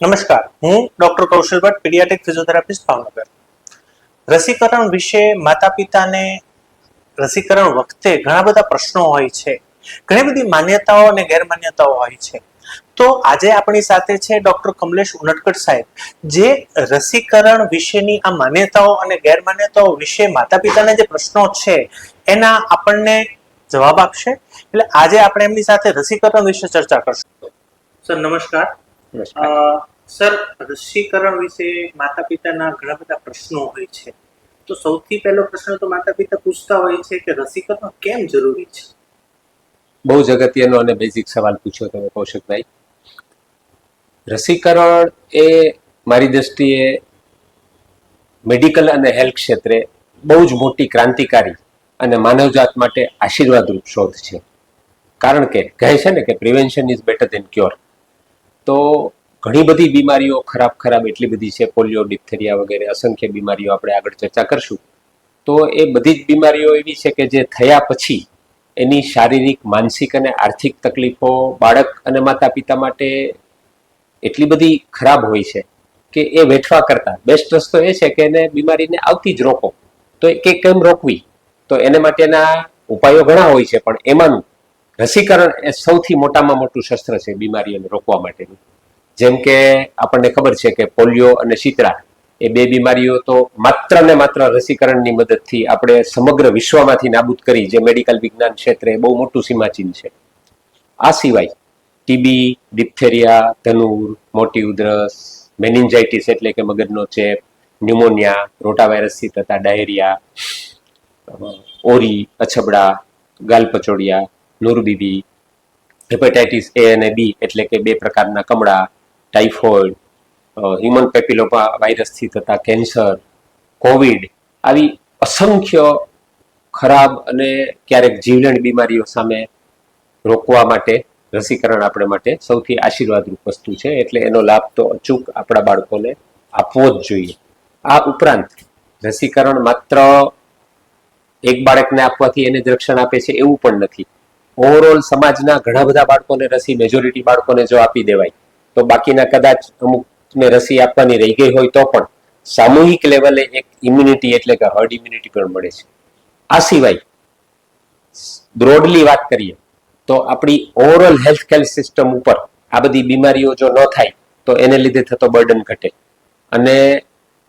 નમસ્કાર, હું ડોક્ટર કૌશલ Bhatt, paediatric physiotherapist, Bhavnagar. રસીકરણ વિશે માતા પિતાને રસીકરણ વખતે ઘણા બધા પ્રશ્નો હોય છે, ઘણી બધી માન્યતાઓ અને ગેરમાન્યતાઓ હોય છે. તો આજે આપણી સાથે છે ડોક્ટર કમલેશ ઉનડકટ સાહેબ, જે રસીકરણ વિશેની આ માન્યતાઓ અને ગેરમાન્યતાઓ વિશે માતા પિતાને જે પ્રશ્નો છે એના આપણને જવાબ આપશે. એટલે આજે આપણે એમની સાથે રસીકરણ વિશે ચર્ચા કરશું. સર નમસ્કાર. સર, રસીકરણ વિશે માતા પિતાના ઘણા બધા પ્રશ્નો હોય છે. તો સૌથી પહેલો પ્રશ્ન તો માતા પિતા પૂછતા હોય છે કે રસીકરણ કેમ જરૂરી છે? બહુ જ અગત્યનો અને બેઝિક સવાલ પૂછ્યો તમે કૌશિકભાઈ. રસીકરણ એ મારી દ્રષ્ટિએ મેડિકલ અને હેલ્થ ક્ષેત્રે બહુ જ મોટી ક્રાંતિકારી અને માનવજાત માટે આશીર્વાદરૂપ શોધ છે. કારણ કે કહે છે ને કે prevention is better than cure. તો ઘણી બધી બીમારીઓ ખરાબ એટલી બધી છે, પોલિયો, ડિપ્થેરિયા વગેરે અસંખ્ય બીમારીઓ આપણે આગળ ચર્ચા કરશું. તો એ બધી જ બીમારીઓ એવી છે કે જે થયા પછી એની શારીરિક, માનસિક અને આર્થિક તકલીફો બાળક અને માતા પિતા માટે એટલી બધી ખરાબ હોય છે કે એ વેઠવા કરતા બેસ્ટ રસ્તો એ છે કે એને બીમારીને આવતી જ રોકો. તો કે કેમ રોકવી, તો એને માટેના ઉપાયો ઘણા હોય છે, પણ એમાંનું રસીકરણ એ સૌથી મોટામાં મોટું શસ્ત્ર છે બીમારીઓને રોકવા માટેનું. જેમ કે આપણને ખબર છે કે પોલિયો અને શીતળા એ બે બીમારીઓ તો માત્ર ને માત્ર રસીકરણની મદદથી આપણે સમગ્ર વિશ્વમાંથી નાબૂદ કરી, જે મેડિકલ વિજ્ઞાન ક્ષેત્રે બહુ મોટું સીમાચિહ્ન છે. આ સિવાય ટીબી, ડિપ્થેરિયા, ધનુર, મોટી ઉધરસ, મેનિન્જાઇટિસ એટલે કે મગજનો ચેપ, ન્યુમોનિયા, રોટાવાયરસથી થતા ડાયરિયા, ઓરી, અછબડા, ગાલપચોડિયા, નુરબીબી, હેપેટાઇટિસ એ અને બી એટલે કે બે પ્રકારના કમળા, ટાઇફોઇડ, હ્યુમન પેપિલોમા વાયરસથી થતા કેન્સર, કોવિડ, આવી અસંખ્ય ખરાબ અને ક્યારેક જીવલેણ બીમારીઓ સામે રોકવા માટે રસીકરણ આપણે માટે સૌથી આશીર્વાદરૂપ વસ્તુ છે. એટલે એનો લાભ તો અચૂક આપણા બાળકોને આપવો જ જોઈએ. આ ઉપરાંત રસીકરણ માત્ર એક બાળકને આપવાથી એને જ રક્ષણ આપે છે એવું પણ નથી. ઓવરઓલ સમાજના ઘણા બધા બાળકોને રસી, મેજોરિટી બાળકોને જો આપી દેવાય તો બાકીના કદાચ અમુકને રસી આપવાની રહી ગઈ હોય તો પણ સામૂહિક લેવલે એક ઇમ્યુનિટી એટલે કે હર્ડ ઇમ્યુનિટી પણ મળે છે. આ સિવાય બ્રોડલી વાત કરીએ તો આપણી ઓવરઓલ હેલ્થ કેર સિસ્ટમ ઉપર આ બધી બીમારીઓ જો ન થાય તો એને લીધે થતો બર્ડન ઘટે, અને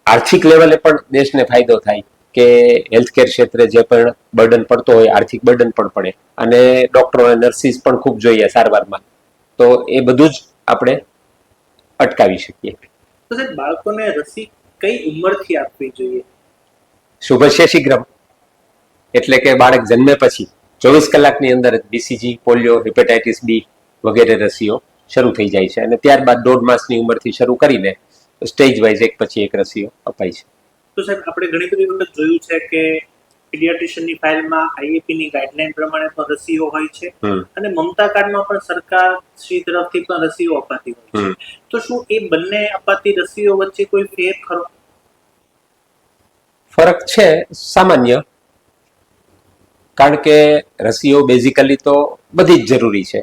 આર્થિક લેવલે પણ દેશને ફાયદો થાય કે હેલ્થકેર ક્ષેત્રે જે પણ બર્ડન પડતો હોય, આર્થિક બર્ડન પણ પડે, અને ડોક્ટરો અને નર્સિસ પણ ખૂબ જોઈએ સારવારમાં. તો એ બધું જ આપણે અટકાવી શકીએ. તો સાહેબ, બાળકોને રસી કઈ ઉંમરથી આપવી જોઈએ? શુભસ્ય શીઘ્રમ એટલે કે બાળક જન્મે પછી 24 કલાકની અંદર બીસીજી, પોલિયો, હેપેટાઇટિસ બી વગેરે રસીઓ શરૂ થઈ જાય છે, અને ત્યારબાદ 1.5 માસની ઉંમરથી શરૂ કરીને સ્ટેજ વાઇઝ એક પછી એક રસીઓ અપાય છે. તો સાહેબ, આપણે ઘણી બધી વખત જોયું છે કે પીડિયાટ્રિશિયનની ફાઇલમાં આઈએપીની ગાઈડલાઈન પ્રમાણે પણ રસીઓ હોય છે, અને મમતા કાર્ડમાં પણ સરકાર શ્રી તરફથી પણ રસીઓ અપાતી હોય છે. તો શું એ બંને અપાતી રસીઓ વચ્ચે કોઈ ફેર ખરો? ફરક છે સામાન્ય, કારણ કે રસીઓ બેઝિકલી તો બધી જ જરૂરી છે,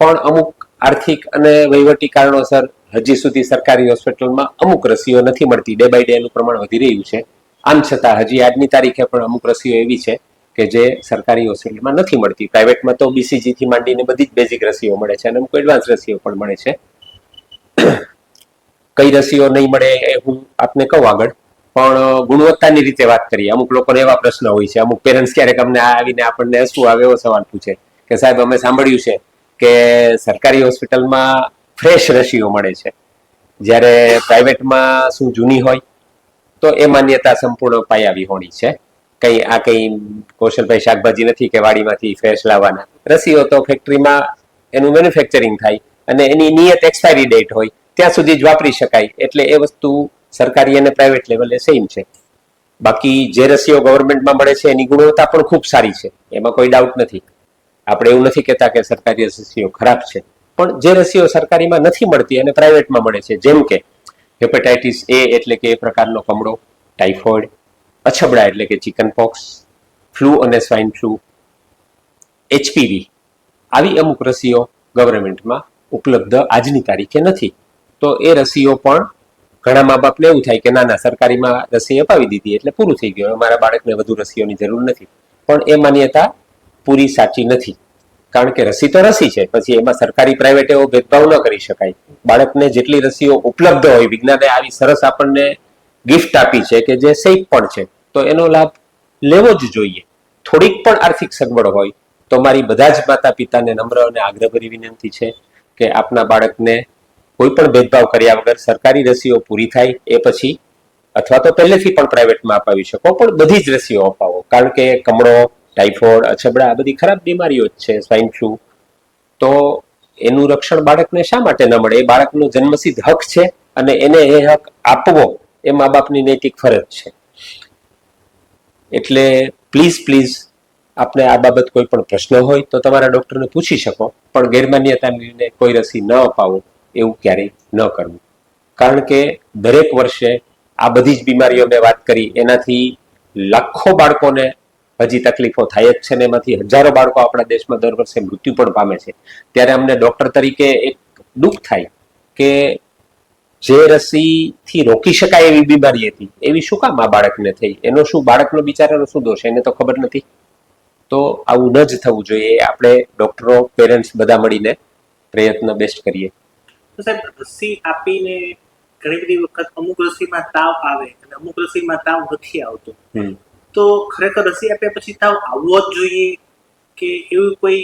પણ અમુક આર્થિક અને વહીવટી કારણોસર હજી સુધી સરકારી હોસ્પિટલમાં અમુક રસીઓ નથી મળતી. ડે બાય ડે એનું પ્રમાણ વધી રહ્યું છે. આમ છતાં હજી આજની તારીખે પણ અમુક રસીઓ એવી છે કે જે સરકારી હોસ્પિટલમાં નથી મળતી. પ્રાઇવેટમાં તો બીસીજીથી માંડીને બધી જ બેઝિક રસીઓ મળે છે, અને અમુક એડવાન્સ રસીઓ પણ મળે છે. કઈ રસીઓ નહીં મળે એ હું આપને કહું આગળ, પણ ગુણવત્તાની રીતે વાત કરીએ. અમુક લોકોને એવા પ્રશ્ન હોય છે, અમુક પેરેન્ટ્સ ક્યારેક અમને આવીને આપણને હસવું આવે એવો સવાલ પૂછે કે સાહેબ, અમે સાંભળ્યું છે કે સરકારી હોસ્પિટલમાં ફ્રેશ રસીઓ મળે છે, જ્યારે પ્રાઇવેટમાં શું જૂની હોય? તો એ માન્યતા સંપૂર્ણ પાયાવી હોણી છે. કઈ કૌશલભાઈ શાકભાજી નથી કે વાડીમાંથી ફ્રેશ લાવવાના. રસીઓ તો ફેક્ટરીમાં એનું મેન્યુફેક્ચરિંગ થાય અને એની નિયત એક્સપાયરી ડેટ હોય ત્યાં સુધી જ વાપરી શકાય. એટલે એ વસ્તુ સરકારી અને પ્રાઇવેટ લેવલે સેમ છે. બાકી જે રસીઓ ગવર્મેન્ટમાં મળે છે એની ગુણવત્તા પણ ખૂબ સારી છે, એમાં કોઈ ડાઉટ નથી. આપણે એવું નથી કહેતા કે સરકારી રસીઓ ખરાબ છે, પણ જે રસીઓ સરકારીમાં નથી મળતી અને પ્રાઇવેટમાં મળે છે, જેમ કે હેપેટાઇટિસ એ એટલે કે એ પ્રકારનો કમળો, ટાઇફોઇડ, અછબડા એટલે કે ચિકન પોક્સ, ફ્લૂ અને સ્વાઇન ફ્લૂ, HPV, આવી અમુક રસીઓ ગવર્મેન્ટમાં ઉપલબ્ધ આજની તારીખે નથી. તો એ રસીઓ પણ ઘણા મા બાપને એવું થાય કે ના ના સરકારીમાં રસી અપાવી દીધી એટલે પૂરું થઈ ગયું, અમારા બાળકને વધુ રસીઓની જરૂર નથી. પણ એ માન્યતા પૂરી સાચી નથી, કારણ કે રસી તો રસી છે, પછી એમાં સરકારી પ્રાઇવેટ એવો ભેદભાવ ન કરી શકાય. બાળકને જેટલી રસીઓ ઉપલબ્ધ હોય, વિજ્ઞાને આવી સરસ આપણને ગિફ્ટ આપી છે કે જે સેફ પણ છે, તો એનો લાભ લેવો જ જોઈએ. થોડીક પણ આર્થિક સગવડ હોય તો મારી બધા જ માતા પિતાને નમ્ર અને આગ્રહભરી વિનંતી છે કે આપના બાળકને કોઈ પણ ભેદભાવ કર્યા વગર સરકારી રસીઓ પૂરી થાય એ પછી, અથવા તો પહેલેથી પણ પ્રાઇવેટમાં અપાવી શકો, પણ બધી જ રસીઓ અપાવો. કારણ કે કમળો, ટાઇફોઇડ, અછબડા આ બધી ખરાબ બીમારીઓ જ છે, સ્વાઇન ફ્લૂ, તો એનું રક્ષણ બાળકને શા માટે ન મળે? એ બાળકનો જન્મસિદ્ધ હક છે અને એને એ હક આપવો એ મા બાપની નૈતિક ફરજ છે. એટલે પ્લીઝ પ્લીઝ આપને આ બાબત કોઈ પણ પ્રશ્ન હોય તો તમારા ડોક્ટરને પૂછી શકો, પણ ગેરમાન્યતાને લીધે કોઈ રસી ન અપાવો એવું ક્યારેય ન કરવું. કારણ કે દરેક વર્ષે આ બધી જ બીમારીઓ મેં વાત કરી એનાથી લાખો બાળકોને હજી તકલીફો થાય જ છે ને એમાંથી હજારો બાળકો આપણા દેશમાં દર વર્ષે મૃત્યુ પણ પામે છે. ત્યારે અમને ડોક્ટર તરીકે એક દુઃખ થાય કે જે રસીથી રોકી શકાય એવી બીમારી હતી એવી શું કામ આ બાળકને થઈ? એનો શું બાળકનો બિચારાનો શું દોષ? એને તો ખબર નથી. તો આવું ન જ થવું જોઈએ. આપણે ડોક્ટરો, પેરેન્ટ્સ બધા મળીને પ્રયત્ન બેસ્ટ કરીએ. તો સાહેબ, રસી આપીને ઘણી બધી વખત અમુક રસીમાં તાવ આવે અને અમુક રસીમાં તાવ નથી આવતો, તો ખરેખર રસી આપ્યા પછી તાવ આવવો જ જોઈએ કે એવું કોઈ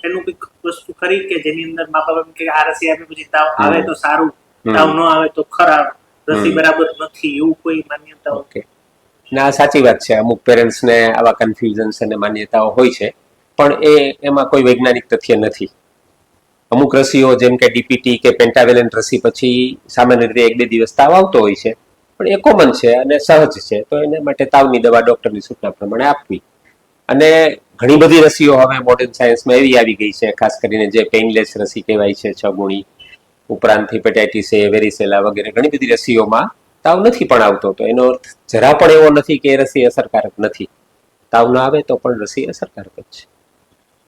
એનું કોઈ વસ્તુ ખરી કે જેની અંદર મા બાપ કે આ રસી આપ્યા પછી તાવ આવે તો સારું, તાવ ન આવે તો ખરાબ, રસી બરાબર નથી, એવું કોઈ માન્યતા? ઓકે, ના સાચી વાત છે. અમુક પેરેન્ટ્સને આવા કન્ફ્યુઝન્સ અને માન્યતાઓ હોય છે, પણ એમાં કોઈ વૈજ્ઞાનિક તથ્ય નથી. અમુક રસીઓ જેમ કે ડીપીટી કે પેન્ટાવેલેન્ટ રસી પછી સામાન્ય રીતે 1-2 દિવસ તાવ આવતો હોય છે, પણ એ કોમન છે અને સહજ છે, તો એને માટે તાવની દવા ડોક્ટરની સૂચના પ્રમાણે આપવી. અને ઘણી બધી રસીઓ હવે મોડર્ન સાયન્સમાં એવી આવી ગઈ છે, ખાસ કરીને જે પેઇનલેસ રસી કહેવાય છે 6 ગુણી, ઉપરાંત હેપેટાઇટિસ એ, વેરીસેલા વગેરે ઘણી બધી રસીઓમાં તાવ નથી પણ આવતો. તો એનો અર્થ જરા પણ એવો નથી કે એ રસી અસરકારક નથી. તાવ ન આવે તો પણ રસી અસરકારક જ છે.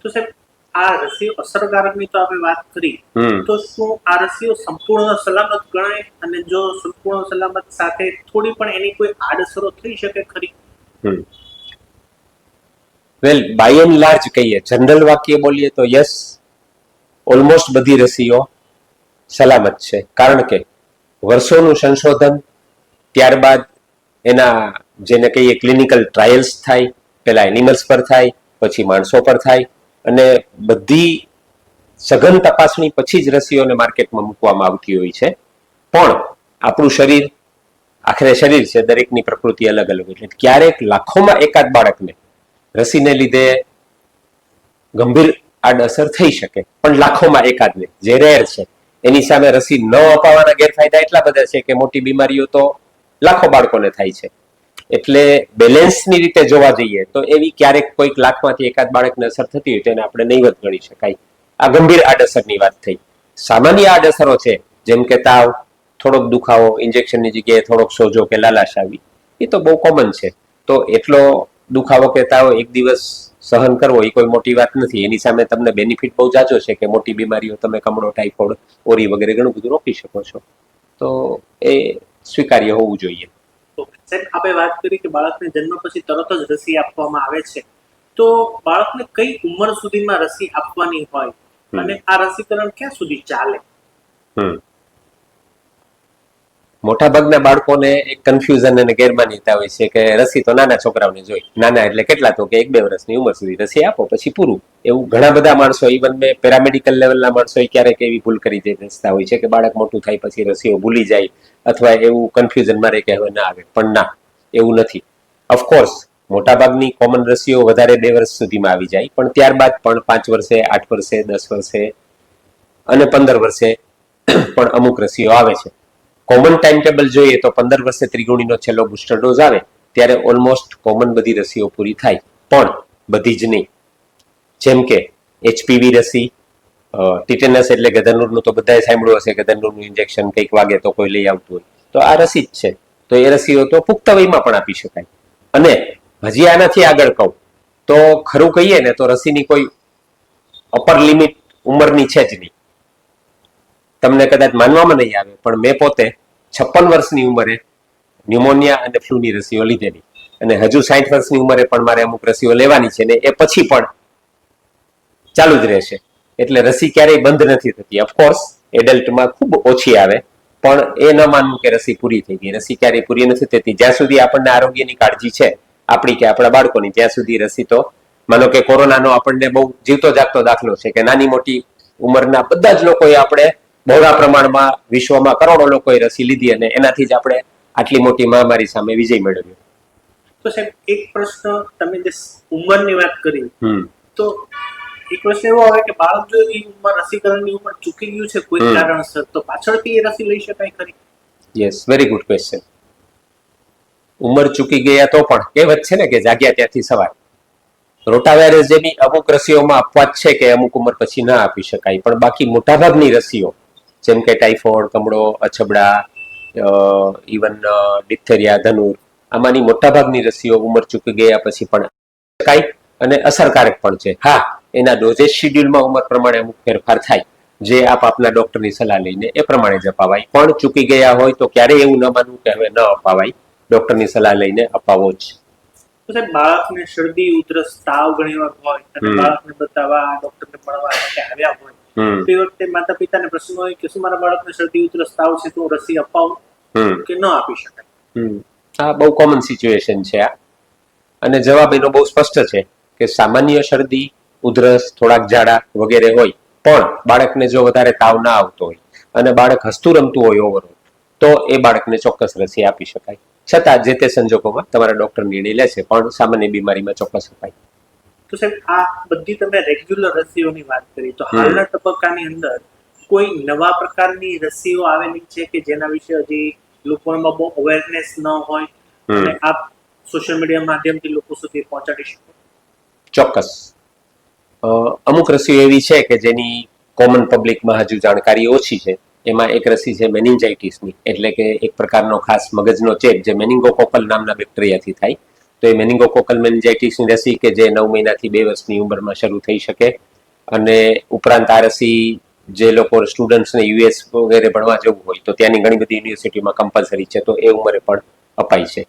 તો સાહેબ, આ રસીઓ અસરકારકની તો આપણે વાત કરી, તો શું આ રસીઓ સંપૂર્ણ સલામત ગણાય? અને જો સંપૂર્ણ સલામત સાથે થોડી પણ એની કોઈ આડઅસરો થઈ શકે ખરી? વેલ, બાય એન્ડ લાર્જ કહીએ, જનરલ વાક્ય બોલીએ તો યસ, ઓલમોસ્ટ બધી રસીઓ સલામત છે. કારણ કે વર્ષોનું સંશોધન, ત્યારબાદ એના જેને કહીએ ક્લિનિકલ ટ્રાયલ્સ થાય, પહેલા એનિમલ્સ પર થાય, પછી માણસો પર થાય, અને બધી સઘન તપાસણી પછી જ રસીઓને માર્કેટમાં મૂકવામાં આવતી હોય છે. પણ આપણું શરીર આખરે શરીર છે, દરેકની પ્રકૃતિ અલગ અલગ, એટલે ક્યારેક લાખોમાં એકાદ બાળકને રસીને લીધે ગંભીર આડઅસર થઈ શકે, પણ લાખોમાં એકાદને, જે રેર છે. એની સામે રસી ન અપાવવાના ગેરફાયદા એટલા બધા છે કે મોટી બીમારીઓ તો લાખો બાળકોને થાય છે. એટલે બેલેન્સની રીતે જોવા જઈએ તો એવી ક્યારેક કોઈક લાખમાંથી એકાદ બાળકને અસર થતી હોય તો એને આપણે નહીવત ગણી શકાય. આ ગંભીર આડઅસરની વાત થઈ. સામાન્ય આડઅસરો છે, જેમ કે તાવ, થોડોક દુખાવો, ઇન્જેક્શનની જગ્યાએ થોડોક સોજો કે લાલાશ આવી, એ તો બહુ કોમન છે. તો એટલો દુખાવો કે તાવ એક દિવસ સહન કરવો એ કોઈ મોટી વાત નથી. એની સામે તમને બેનિફિટ બહુ જાજો છે કે મોટી બીમારીઓ તમે કમળો, ટાઇફોઇડ, ઓરી વગેરે ઘણું બધું રોકી શકો છો. તો એ સ્વીકાર્ય હોવું જોઈએ. સાહેબ, આપણે વાત કરી કે બાળકને જન્મ પછી તરત જ રસી આપવામાં આવે છે, તો બાળકને કઈ ઉંમર સુધીમાં રસી આપવાની હોય અને આ રસીકરણ ક્યાં સુધી ચાલે? મોટાભાગના બાળકોને એક કન્ફ્યુઝન અને ગેરમાન્યતા હોય છે કે રસી તો નાના છોકરાઓને જોઈ. નાના એટલે કેટલા? તો કે 1-2 વર્ષની ઉંમર સુધી રસી આપો પછી પૂરું. એવું ઘણા બધા માણસો, ઇવન મેં પેરામેડિકલ લેવલના માણસો ક્યારેક એવી ભૂલ કરી દેતા હોય છે કે બાળક મોટું થાય પછી રસીઓ ભૂલી જાય, અથવા એવું કન્ફ્યુઝનમાં રહે કે હવે ના આવે. પણ ના, એવું નથી. ઓફકોર્સ મોટાભાગની કોમન રસીઓ વધારે 2 વર્ષ સુધીમાં આવી જાય, પણ ત્યારબાદ પણ 5 વર્ષે, 8 વર્ષે, 10 વર્ષે અને 15 વર્ષે પણ અમુક રસીઓ આવે છે. કોમન ટાઈમ ટેબલ જોઈએ તો 15 વર્ષે ત્રિગુણીનો છેલ્લો બુસ્ટર ડોઝ આવે ત્યારે ઓલમોસ્ટ કોમન બધી રસીઓ પૂરી થાય, પણ બધી જ નહીં. જેમ કે HPV રસી, ટીટેનસ એટલે ગધનૂરનું તો બધાએ સાંભળ્યું હશે, ગધનૂરનું ઇન્જેક્શન કંઈક વાગે તો કોઈ લઈ આવતું હોય, તો આ રસી જ છે. તો એ રસીઓ તો પુખ્ત વયમાં પણ આપી શકાય. અને હજી આનાથી આગળ કહું તો ખરું કહીએ ને તો રસીની કોઈ અપર લિમિટ ઉંમરની છે જ નહીં. તમને કદાચ માનવામાં નહીં આવે પણ મેં પોતે 56 વર્ષની ઉંમરે ન્યુમોનિયા અને ફ્લૂની રસીઓ લીધેલી અને હજુ 60 વર્ષની ઉંમરે પણ મારે અમુક રસીઓ લેવાની છે ને એ પછી પણ ચાલુ જ રહેશે. એટલે રસી ક્યારેય બંધ નથી થતી. ઓફકોર્સ એડલ્ટમાં ખૂબ ઓછી આવે, પણ એ ન માનવું કે રસી પૂરી થઈ ગઈ. રસી ક્યારેય પૂરી નથી થતી. જ્યાં સુધી આપણને આરોગ્યની કાળજી છે આપણી કે આપણા બાળકોની, ત્યાં સુધી રસી તો, માનો કે કોરોનાનો આપણને બહુ જીવતો જાગતો દાખલો છે કે નાની મોટી ઉંમરના બધા જ લોકોએ આપણે બહોળા પ્રમાણમાં વિશ્વમાં કરોડો લોકોએ રસી લીધી અને એનાથી જ આપણે આટલી મોટી મહામારી સામે વિજય મેળવ્યો. તો સાહેબ એક પ્રશ્ન, તમે જે ઉંમરની વાત કરી, તો એક પ્રશ્ન એવો આવે કે બાળક જો એ ઉંમર રસીકરણની ઉંમર ચૂકી ગયું છે કોઈ કારણસર, તો પાછળથી એ રસી લઈ શકાય ખરી? Yes, very good question. ઉંમર ચૂકી ગયા તો પણ કહેવત છે ને કે જાગ્યા ત્યાંથી સવાર. રોટાવાયરસ જેવી અમુક રસીઓમાં અપવાદ છે કે અમુક ઉંમર પછી ના આપી શકાય, પણ બાકી મોટાભાગની રસીઓ જેમ કે ટાઇફોઇડ, કમળો, અછબડા, ઇવન ડિપ્થેરિયા, ધનુર, આમાંની મોટાભાગની રસીઓ ઉંમર ચૂકી ગયા પછી પણ શકાય અને અસરકારક પણ છે. હા, એના ડોઝેજ શિડ્યુલમાં ઉંમર પ્રમાણે અમુક ફેરફાર થાય, જે આપના ડોક્ટરની સલાહ લઈને એ પ્રમાણે જ અપાવાય. પણ ચૂકી ગયા હોય તો ક્યારેય એવું ન માનવું કે હવે ન અપાવાય, ડોક્ટરની સલાહ લઈને અપાવો જ. તો સાહેબ બાળકને શરદી, ઉધરસ, તાવ ઘણી વાર હોય અને બાળકને બતાવવા ડોક્ટરને મળવા માટે આવ્યા હોય, તો એ વખતે માતા પિતાને પ્રશ્ન હોય કે શું મારા બાળકને શરદી, ઉધરસ, તાવ છે તો રસી અપાવું કે ન આપી શકાય? આ બહુ કોમન સિચ્યુએશન છે આ, અને જવાબ એનો બહુ સ્પષ્ટ છે કે સામાન્ય શરદી, ઉધરસ, થોડાક ઝાડા વગેરે હોય, પણ બાળકને જો વધારે તાવ ના આવતો હોય અને બાળક હસતું રમતું હોય ઓવરઓલ, તો એ બાળકને ચોક્કસ રસી આપી શકાય. છતાં જે તે સંજોગોમાં તમારા ડોક્ટર નિર્ણય લેશે, પણ સામાન્ય બીમારીમાં ચોક્કસ અપાય. તો સાહેબ આ બધી તમે રેગ્યુલર રસીઓની વાત કરી, તો હાલના તબક્કાની અંદર કોઈ નવા પ્રકારની રસીઓ આવેલી છે કે જેના વિશે હજી લોકોમાં બહુ અવેરનેસ ન હોય અને આપ સોશિયલ મીડિયા માધ્યમથી લોકો સુધી પહોંચાડી શકો? ચોક્કસ. અમુક રસીઓ એવી છે કે જેની કોમન પબ્લિકમાં હજુ જાણકારી ઓછી છે. એમાં એક રસી છે મેનિન્જાઇટિસની, એટલે કે એક પ્રકારનો ખાસ મગજનો ચેપ જે મેનિંગોકોકલ નામના બેક્ટેરિયાથી થાય. તો એ મેનિંગોકોકલ મેનિન્જાઇટિસની રસી કે જે 9 મહિનાથી 2 વર્ષની ઉંમરમાં શરૂ થઈ શકે, અને ઉપરાંત આ રસી જે લોકો સ્ટુડન્ટ્સને યુએસ વગેરે ભણવા જવું હોય તો ત્યાંની ઘણી બધી યુનિવર્સિટીમાં કમ્પલસરી છે, તો એ ઉંમરે પણ અપાય છે.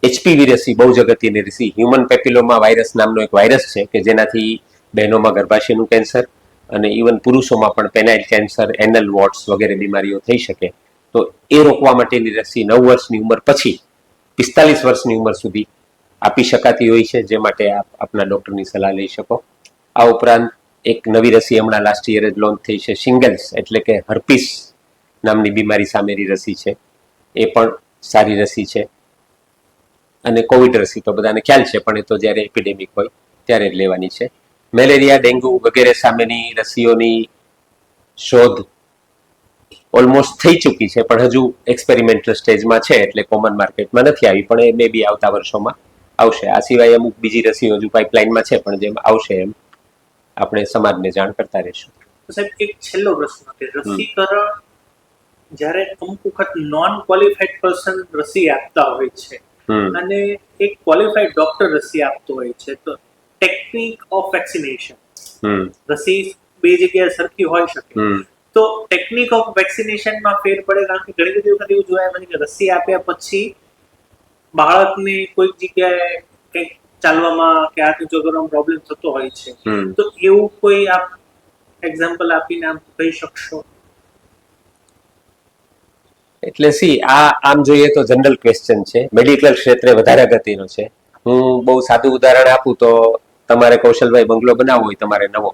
એચપીવી રસી બહુ જ અગત્યની રસી. હ્યુમન પેપિલોમા વાયરસ નામનો એક વાયરસ છે કે જેનાથી બહેનોમાં ગર્ભાશયનું કેન્સર અને ઇવન પુરુષોમાં પણ પેનાઇલ કેન્સર, એનલ વોટ્સ વગેરે બીમારીઓ થઈ શકે. તો એ રોકવા માટેની રસી 9 વર્ષની ઉંમર પછી 45 વર્ષની ઉંમર સુધી આપી શકાતી હોય છે, જે માટે આપ આપના ડોક્ટરની સલાહ લઈ શકો. આ ઉપરાંત એક નવી રસી હમણાં લાસ્ટ યર જ લોન્ચ થઈ છે, શિંગલ્સ એટલે કે હર્પીસ નામની બીમારી સામેની રસી છે. એ પણ સારી રસી છે. અને કોવિડ રસી તો બધાને ખ્યાલ છે, પણ એ તો જ્યારે એપિડેમિક હોય ત્યારે જ લેવાની છે. મેલેરિયા, ડેન્ગ્યુ વગેરે સામેની રસીઓની શોધ ઓલમોસ્ટ થઈ ચૂકી છે, પણ હજુ એક્સપેરિમેન્ટલ સ્ટેજમાં છે, એટલે કોમન માર્કેટમાં નથી આવી, પણ એ મે બી આવતા વર્ષોમાં આવશે. આ સિવાય અમુક બીજી રસીઓ હજુ પાઇપલાઇનમાં છે, પણ જેમ આવશે એમ આપણે સમાજને જાણ કરતા રહીશું. સાહેબ એક છેલ્લો પ્રશ્ન કે રસીકરણ જ્યારે અમુક વખત નોન ક્વોલિફાઈડ પર્સન રસી આપતા હોય છે અને એક ક્વોલિફાઈડ ડોક્ટર રસી આપતો હોય છે, તો ટેકનિક ઓફ વેક્સિનેશન, રસી બે જગ્યાએ સરખી હોઈ શકે, તો ટેકનિક ઓફ વેક્સિનેશનમાં ફેર પડે? કારણ કે ઘણી બધી વખત એવું જોયા મને કે રસી આપ્યા પછી બાળકને કોઈક જગ્યાએ કંઈક ચાલવામાં કે હાથ ઊંચો કરવામાં પ્રોબ્લેમ થતો હોય છે, તો એવું કોઈ આપ એક્ઝામ્પલ આપીને આમ કહી શકશો? એટલે આ આમ જોઈએ તો જનરલ ક્વેશ્ચન છે, મેડિકલ ક્ષેત્રે વધારે અગત્યનો છે. હું બહુ સાદું ઉદાહરણ આપું તો તમારે કૌશલભાઈ બંગલો બનાવવો હોય તમારે નવો,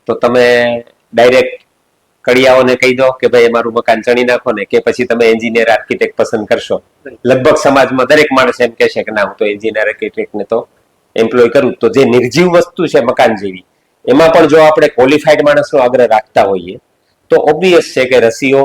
તો તમે ડાયરેક્ટ કડિયાઓને કહી દો કે ભાઈ અમારું મકાન ચણી નાખો ને, કે પછી તમે એન્જિનિયર આર્કિટેક્ટ પસંદ કરશો? લગભગ સમાજમાં દરેક માણસ એમ કહેશે કે ના, હું તો એન્જિનિયર આર્કિટેક્ટને તો એમ્પ્લોય કરું. તો જે નિર્જીવ વસ્તુ છે મકાન જેવી, એમાં પણ જો આપણે ક્વોલિફાઈડ માણસનો આગ્રહ રાખતા હોઈએ તો ઓબ્વિયસ છે કે રસીઓ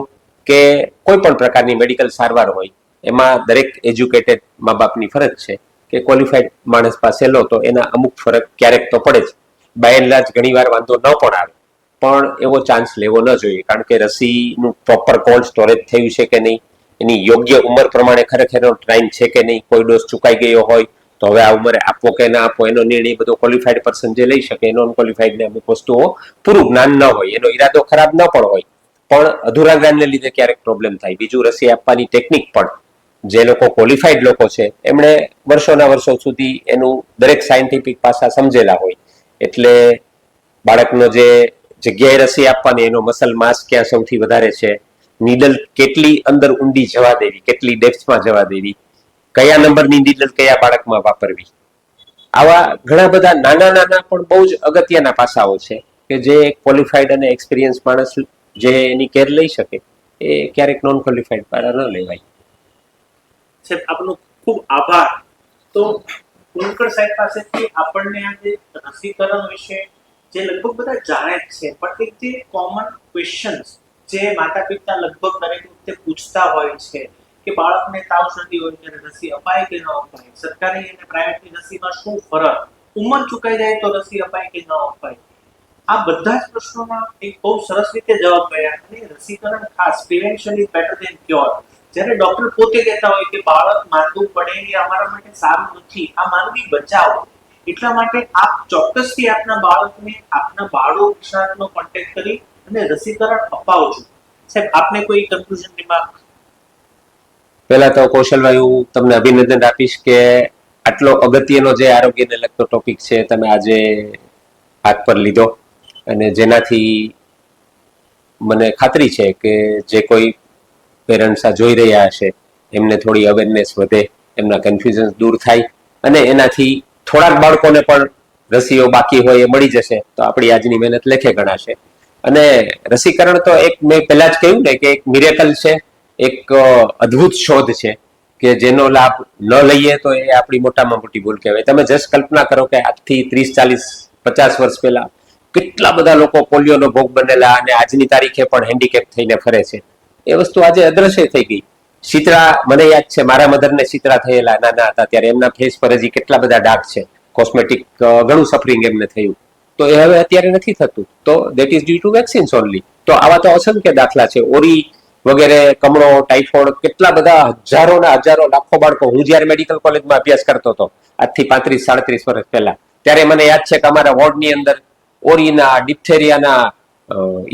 કે કોઈ પણ પ્રકારની મેડિકલ સારવાર હોય એમાં દરેક એજ્યુકેટેડ મા બાપની ફરજ છે કે ક્વોલિફાઈડ માણસ પાસે લો તો એના અમુક ફરક ક્યારેક તો પડે જ. બાય એન્ડ લાર્જ ઘણી વાર વાંધો ન પણ આવે, પણ એવો ચાન્સ લેવો ન જોઈએ, કારણ કે રસીનું પ્રોપર કોલ્ડ સ્ટોરેજ થયું છે કે નહીં, એની યોગ્ય ઉંમર પ્રમાણે ખરેખર ટાઈમ છે કે નહીં, કોઈ ડોઝ ચૂકાઈ ગયો હોય તો હવે આ ઉંમરે આપવો કે ના આપવો એનો નિર્ણય બધો ક્વોલિફાઈડ પર્સન જે લઈ શકે, નોન ક્વોલિફાઈડને અમુક વસ્તુઓ પૂરું જ્ઞાન ન હોય, એનો ઈરાદો ખરાબ ન પણ હોય, પણ અધૂરા જ્ઞાનને લીધે ક્યારેક પ્રોબ્લેમ થાય. બીજું, રસી આપવાની ટેકનિક પણ જે લોકો ક્વોલિફાઈડ લોકો છે એમણે વર્ષોના વર્ષો સુધી એનું દરેક સાયન્ટિફિક પાસા સમજેલા હોય, એટલે બાળકનો જે જગ્યાએ રસી આપવાની એનો મસલ માસ ક્યાં સૌથી વધારે છે, નીડલ કેટલી અંદર ઊંડી જવા દેવી, કેટલી ડેપ્થમાં જવા દેવી, કયા નંબરની નીડલ કયા બાળકમાં વાપરવી, આવા ઘણા બધા નાના નાના પણ બહુ જ અગત્યના પાસાઓ છે કે જે ક્વોલિફાઈડ અને એક્સપિરિયન્સ માણસ જે એની કેર લઈ શકે એ ક્યારેક નોન ક્વોલિફાઈડ દ્વારા ન લેવાય. સાહેબ આપનો ખૂબ આભાર. તો કુલકર સાહેબ પાસેથી આપણને આ જે રસીકરણ વિશે જે લગભગ બધા જાણે જ છે, પણ એક જે કોમન ક્વેશ્ચન્સ જે માતા પિતા લગભગ દરેક વખતે પૂછતા હોય છે કે બાળકને તાવ શરદી હોય ત્યારે રસી અપાય કે ન અપાય, સરકારી અને પ્રાઇવેટની રસીમાં શું ફરક, ઉંમર ચૂકાઈ જાય તો રસી અપાય કે ન અપાય, આ બધા જ પ્રશ્નોના એક બહુ સરસ રીતે જવાબ મળ્યા. અને રસીકરણ ખાસ prevention is better than cure. જ્યારે ડોક્ટર પોતે કહેતા હોય કે બાળક માંદું પડે એ અમારા માટે સારું નથી, આ માનવી બચાવો, એટલા માટે આપ ચોક્કસથી આપના બાળકને આપના બાળો નિષ્ણાતનો કોન્ટેક્ટ કરી અને રસીકરણ અપાવજો. સાહેબ આપને કોઈ કન્ક્લુઝન રિમાર્ક? પહેલા તો કૌશલભાઈ, હું તમને અભિનંદન આપીશ કે આટલો અગત્યનો જે આરોગ્યને લગતો ટોપિક છે તમે આજે હાથ પર લીધો, અને જેનાથી મને ખાતરી છે કે જે કોઈ પેરેન્ટ્સ આ જોઈ રહ્યા હશે એમને થોડી અવેરનેસ વધે, એમના કન્ફ્યુઝન દૂર થાય, અને એનાથી થોડાક બાળકોને પણ રસીઓ બાકી હોય એ મળી જશે તો આપણી આજની મહેનત લેખે ગણાશે. અને રસીકરણ તો એક મેં પહેલા જ કહ્યું ને કે એક મિરેકલ છે, એક અદ્ભુત શોધ છે કે જેનો લાભ ન લઈએ તો એ આપણી મોટામાં મોટી ભૂલ કહેવાય. તમે જસ્ટ કલ્પના કરો કે આજથી 30, 40, 50 વર્ષ પહેલા કેટલા બધા લોકો પોલિયોનો ભોગ બનેલા અને આજની તારીખે પણ હેન્ડીકેપ થઈને ફરે છે. એ વસ્તુ આજે અદ્રશ્ય થઈ ગઈ. શીતળા, મને યાદ છે મારા મધરને શીતળા થયેલા નાના હતા ત્યારે એમના ફેસ પર હજી કેટલા બધા ડાઘ છે, કોસ્મેટિક ઘણું સફરિંગ એમને થયું, તો એ હવે અત્યારે નથી થતું. તો that is due to vaccines only. તો આવા તો અસંખ્ય દાખલા છે, ઓરી વગેરે, કમળો, ટાઇફોઇડ, કેટલા બધા હજારોના હજારો લાખો બાળકો. હું જ્યારે મેડિકલ કોલેજમાં અભ્યાસ કરતો હતો આજથી 35, 37 વર્ષ પહેલા, ત્યારે મને યાદ છે કે અમારા વોર્ડની અંદર ઓરીના, ડિપ્થેરિયાના,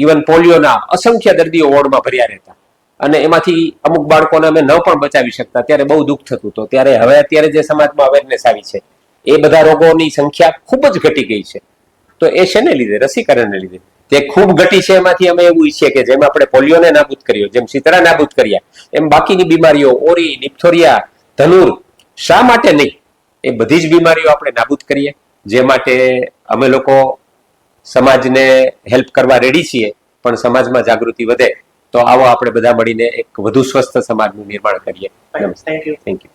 ઇવન પોલિયોના અસંખ્ય દર્દીઓ વોર્ડમાં ભર્યા રહેતા, અને એમાંથી અમુક બાળકોને અમે ન પણ બચાવી શકતા, ત્યારે બહુ દુઃખ થતું. તો ત્યારે હવે અત્યારે જે સમાજમાં અવેરનેસ આવી છે એ બધા રોગોની સંખ્યા ખૂબ જ ઘટી ગઈ છે. તો એ શેને લીધે? રસીકરણને લીધે. તે ખૂબ ઘટી છે એમાંથી અમે એવું ઈચ્છીએ કે જેમ આપણે પોલિયોને નાબૂદ કર્યો, જેમ શીતળા નાબૂદ કર્યા, એમ બાકીની બીમારીઓ, ઓરી, ડિપ્થોરિયા, ધનુર, શા માટે નહીં, એ બધી જ બીમારીઓ આપણે નાબૂદ કરીએ. જે માટે અમે લોકો સમાજને હેલ્પ કરવા રેડી છીએ, પણ સમાજમાં જાગૃતિ વધે તો આવો આપણે બધા મળીને એક વધુ સ્વસ્થ સમાજનું નિર્માણ કરીએ. Thank you. Thank you.